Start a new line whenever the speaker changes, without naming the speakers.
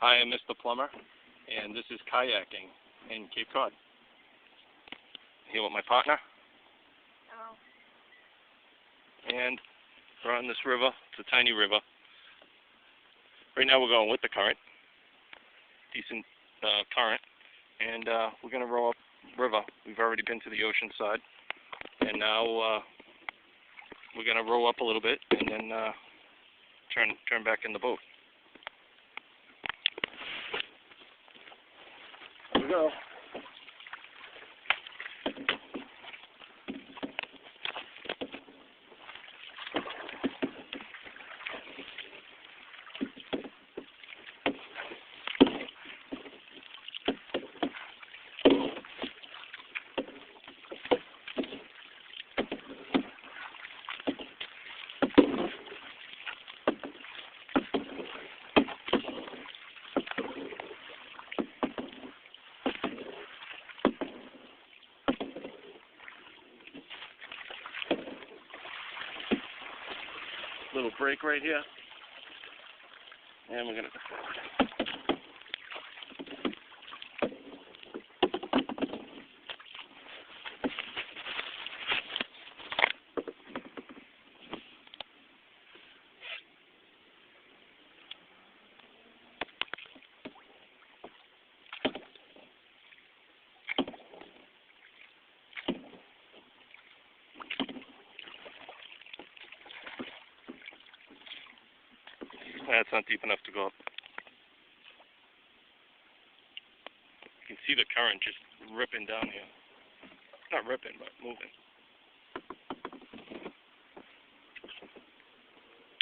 Hi, I'm Misterplumber, and this is Kayaking in Cape Cod. Here with my partner.
Hello.
And we're on this river. It's a tiny river. Right now we're going with the current. Decent current. And we're going to row up river. We've already been to the ocean side. And now we're going to row up a little bit and then turn back in the boat. Here we go. Little break right here, and we're gonna. That's not deep enough to go up. You can see the current just ripping down here. Not ripping, but moving.